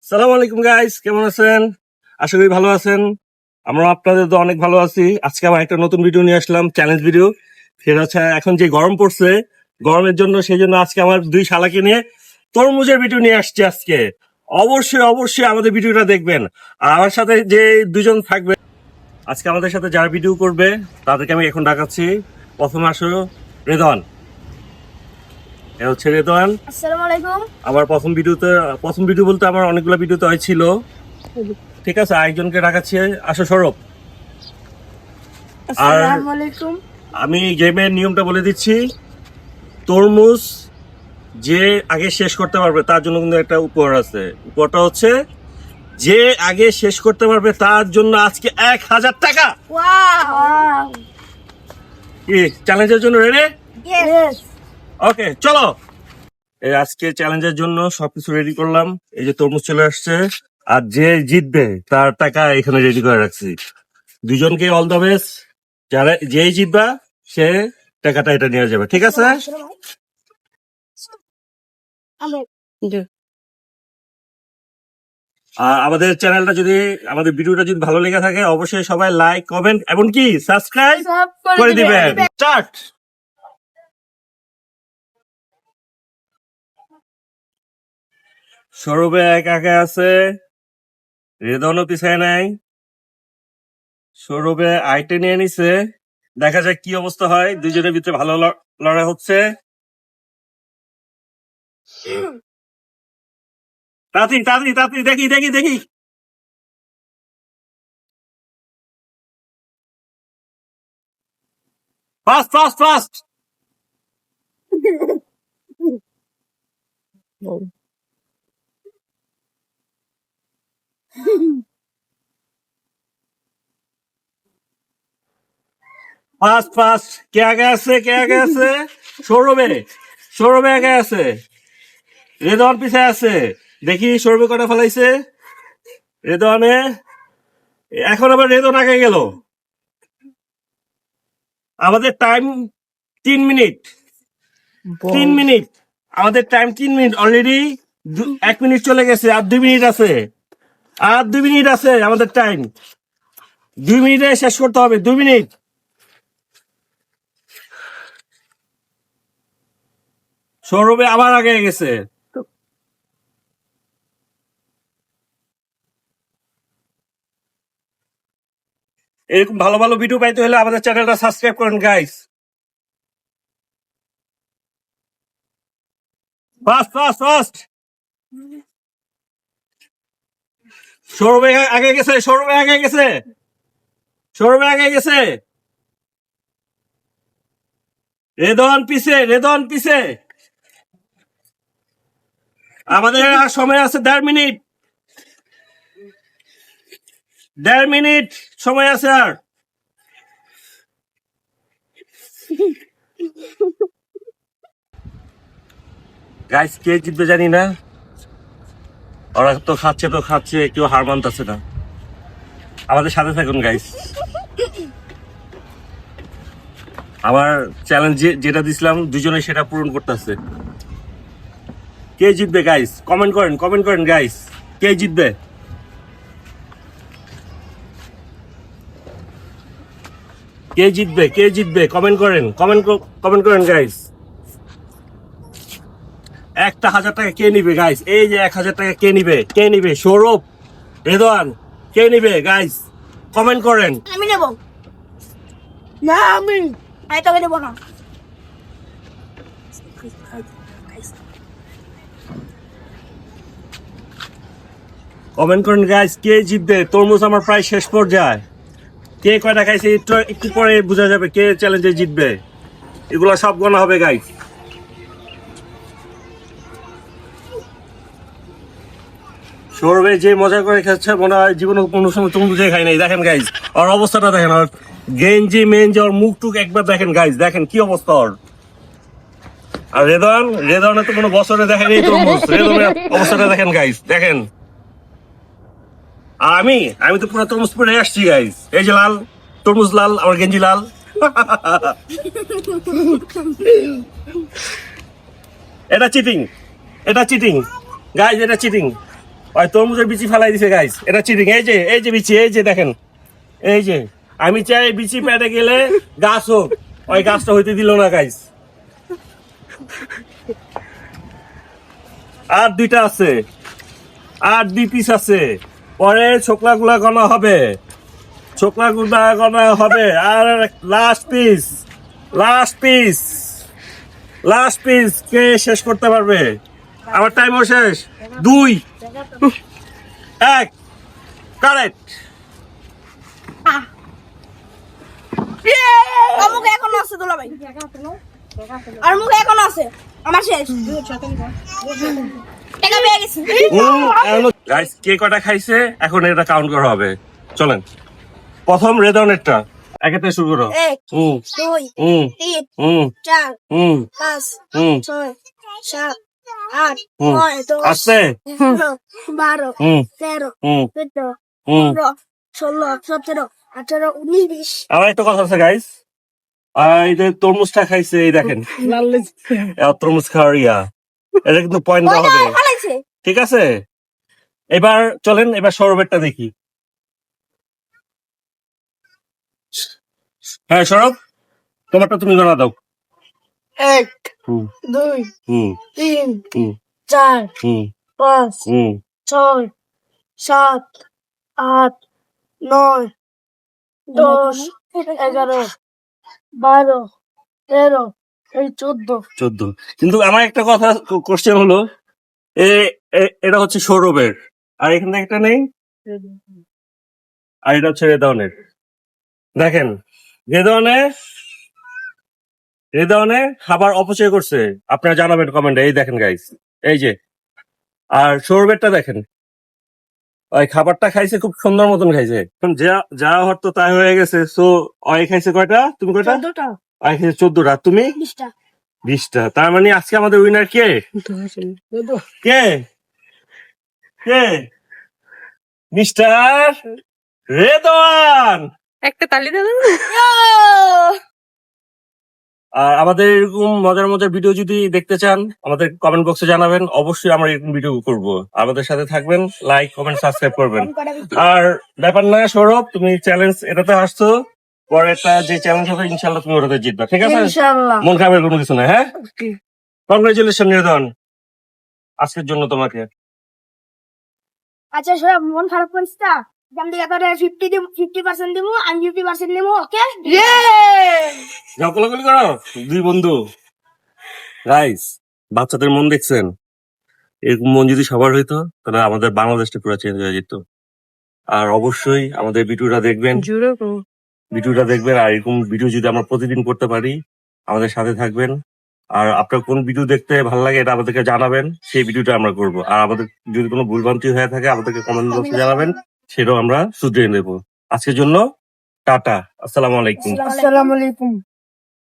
সালাম আলাইকুম গাইস, কেমন আছেন? আশা করি ভালো আছেন। আমরা আপনাদের তো অনেক ভালো আছি। আজকে আবার একটা নতুন ভিডিও নিয়ে আসলাম, চ্যালেঞ্জ ভিডিও। সেটা হচ্ছে এখন যে গরম পড়ছে, গরমের জন্য সেই জন্য আজকে আমার দুই শালাকে নিয়ে তরমুজের ভিডিও নিয়ে আসছি আজকে। অবশ্যই অবশ্যই আমাদের ভিডিওটা দেখবেন। আর আমার সাথে যে দুজন থাকবে আজকে আমাদের সাথে যারা ভিডিও করবে তাদেরকে আমি এখন ডাকাচ্ছি। প্রথমে আসো রেদওয়ান। এ হচ্ছে রেদওয়ান। আসসালামু আলাইকুম। আমার প্রথম ভিডিও বলতে আমার অনেকগুলো ভিডিওতে হয়েছিল। ঠিক আছে, আরেকজনকে ডাকাচ্ছি। আসো সৌরভ। আসসালামু আলাইকুম। আমি গেমের নিয়মটা বলে দিচ্ছি। তরমুজ যে আগে শেষ করতে পারবে তার জন্য কিন্তু একটা উপহার আছে। উপহারটা হচ্ছে যে আগে শেষ করতে পারবে তার জন্য আজকে 1000 টাকা। ওয়াও। কি চ্যালেঞ্জের জন্য রেডি? ইয়েস। ওকে চলো। এই আজকে চ্যালেঞ্জের জন্য সবকিছু রেডি করলাম। এই যে তরমুজ চলে আসছে, আর যে জিতবে তার টাকা এখানে রেডি করে রাখছি। দুজনকে অল দ্য বেস্ট। যারা যেই জিতবা সে টাকাটা এটা নিয়ে যাবে, ঠিক আছে? আর আমাদের চ্যানেলটা যদি, আমাদের ভিডিওটা যদি ভালো লেগে থাকে অবশ্যই সবাই লাইক, কমেন্ট এবং কি সাবস্ক্রাইব করে দিবেন। স্টার্ট। সৌরভে একা আছে, রেদনও পিছায় নাই। সৌরভে আইটে নিয়ে নিছে। দেখা যাক কি অবস্থা হয়। দুজনের ভিতরে ভালো লড়াই হচ্ছে। তাড়াতাড়ি তাড়াতাড়ি তাড়াতাড়ি, দেখি দেখি দেখি। Fast fast fast. Fast fast. কে আগে আছে, কে আগে আছে? সৌরভে। সৌরভে আগে আছে, রেদওয়ান পিছে আছে। দেখি সৌরভে কটা ফেলাইছে। রেদওয়ানে এখন আবার রেদওয়ান আগে গেল। আমাদের টাইম 3 মিনিট। 3 মিনিট, আমাদের টাইম 3 মিনিট। অলরেডি 1 মিনিট চলে গেছে, আর 2 মিনিট আছে। আর 2 মিনিট আছে আমাদের টাইম। 2 মিনিটে শেষ করতে হবে, 2 মিনিট। সৌরভে আবার আগে গেছে। এরকম ভালো ভালো ভিডিও পাইতে হলে আমাদের চ্যানেলটা সাবস্ক্রাইব করেন গাইস। Fast fast fast. সৌরভে আগে গেছে, সৌরভে আগে গেছে, সৌরভে আগে গেছে। রেদওয়ান পিছে, রেদওয়ান পিছে। আমাদের আর সময় আছে 1.5 মিনিট। 1.5 মিনিট সময় আছে আর। গাইস কে জিতবে জানি না। ওরা তো খাচ্ছে তো খাচ্ছে, কেউ হার মানতেছে না। আমাদের সাথে থাকুন গাইস। আমার চ্যালেঞ্জ যেটা দিছিলাম দুজনে সেটা পূরণ করতেছে। কে জিতবে গাইস? কমেন্ট করেন, কমেন্ট করেন গাইস। কে জিতবে? কে জিতবে, কে জিতবে? কমেন্ট করেন, কমেন্ট করেন গাইস। একটা 1000 টাকা কে নিবে গাইস? এই যে 1000 টাকা কে নিবে? কে নিবে? সৌরভ, রেদওয়ান, কে নিবে গাইস? কমেন্ট করেন। আমি নেব না, আমি তোকে দেবো না। কমেন্ট করেন গাইস, কে জিতবে? তরমুজ আমার প্রায় শেষ পর্যায়ে। কে কয়টা খাইছে একটু একটু পরে বোঝা যাবে কে চ্যালেঞ্জে জিতবে। এগুলো সব গণা হবে গাইস। সৌরভে যে মজা করে খাচ্ছে মনে হয় জীবনে কোনো সময় তরমুজে খাই নাই। দেখেন গাইস ওর অবস্থাটা দেখেন, ওর গেঞ্জি মেঞ্জি ওর মুখ টুক একবার দেখেন গাইস, দেখেন কি অবস্থা ওর। আর রেদওয়ানের তো কোনো বছরে দেখেন এই তরমুজ। রেদওয়ানের অবস্থাটা দেখেন গাইস, দেখেন। আর আমি তো পুরো তরমুজ পরে আসছি গাইস। এই যে লাল তরমুজ, লাল, আমার গেঞ্জি লাল। এটা চিটিং, এটা চিটিং গাইস, এটা চিটিং। ওই তরমুজের বিচি ফেলাই দিছে গাইস, এটা চিটিং। এই যে বিচি, এই যে দেখেন, এই যে আমি চাই বিচি পেটে গেলে গাছ হোক, ওই গাছটা হইতে দিল না গাইস। আর দুইটা আছে, আর 2 পিস আছে, পরে ছোকলা গুলা গনা হবে, ছোকলা গুলা গনা হবে। আর লাস্ট পিস, লাস্ট পিস কে শেষ করতে পারবে? আমার টাইমও শেষ। 2, 1, কারেক্ট। আর মুখে এখনো আছে দুলা ভাই, আর মুখে এখনো আছে। আমার শেষ টাকা পেয়ে গেছি। গাইস কে কটা খাইছে এখন এটা কাউন্ট করা হবে। চলেন প্রথম রেদনেরটা একেতে শুরু করো। 1 হুম 2 হুম 3 হুম 4 হুম 5 হুম 6 7 8 হুম 9 10 আসছে 12 হুম 13 হুম 14 হুম 15 16 17 18 19 20। আমার একটা কথা আছে গাইস, এই যে তরমুজটা খাইছে, এই দেখেন তরমুজ খাওয়ার এটা কিন্তু পয়েন্ট দেওয়া হবে, ফালাইছে। ঠিক আছে? এবার চলেন এবার সৌরভেরটা দেখি। হ্যাঁ সৌরভ, তোমারটা তুমি জানা দাও। 1 হুম 2 হুম 3 হুম 4 হুম 5 হুম 6 7 8 9 10 11 12 13 এই 14 14। কিন্তু আমার একটা কথা কোশ্চেন হলো, এটা হচ্ছে সৌরভের, আর এখানে একটা নেই, আর এটা হচ্ছে রেদওয়ানের। দেখেন রেদওয়ানে খাবার অপচয় করছে, আপনারা জানাবেন কমেন্টে। এই দেখেন গাইস, এই যে। আর সৌরভেরটা দেখেন, ওই খাবারটা খাইছে খুব সুন্দর মতন খাইছে। এখন যা যা হওয়ার তো তাই হয়ে গেছে। সো ওই খাইছে কয়টা, তুমি কয়টা? 14টা ওই খাইছে 14টা, তুমি 20টা। 20টা। তার মানে আজকে আমাদের উইনার কে? কে কে? মিস্টার রেদওয়ান। একটা তালি দেন। আর আমাদের এরকম মজার মজার ভিডিও যদি দেখতে চান আমাদের কমেন্ট বক্সে জানাবেন, অবশ্যই আমরা এরকম ভিডিও করব। আমাদের সাথে থাকবেন, লাইক কমেন্ট সাবস্ক্রাইব করবেন। আর ব্যাপার না সৌরভ, তুমি চ্যালেঞ্জ এটাতে আসছো, পরেরটা যে চ্যালেঞ্জ হবে ইনশাল্লাহ তুমি ওটাতে জিতবা, ঠিক আছে? ইনশাআল্লাহ। মন খারাপের কোনো কিছু নাই, হ্যাঁ? কংগ্রেচুলেশন রেদওয়ান আজকের জন্য তোমাকে। আচ্ছা সব মন খারাপ করিস না, এখান থেকে তোরে 50% দিব, আমি 50% নিবো। ওকে যাও কোলাকুলি করো 2 বন্ধু। গাইস বাচ্চাদের মন দেখছেন? এরকম মন যদি সবার হইতো তাহলে আমাদের বাংলাদেশটা পুরো চেঞ্জ হয়ে যেত। আর অবশ্যই আমাদের ভিডিওটা দেখবেন, আর এরকম ভিডিও যদি আমরা প্রতিদিন করতে পারি আমাদের সাথে থাকবেন। আর আপনার কোন ভিডিও দেখতে ভালো লাগে এটা আমাদেরকে জানাবেন, সেই ভিডিওটা আমরা করব। আর আমাদের যদি কোনো ভুলভ্রান্তি হয়ে থাকে আমাদেরকে কমেন্ট বক্সে জানাবেন, সেটাও আমরা শুধরিয়ে নেব। আজকের জন্য টাটা, আসসালামু আলাইকুম। আসসালামু আলাইকুম।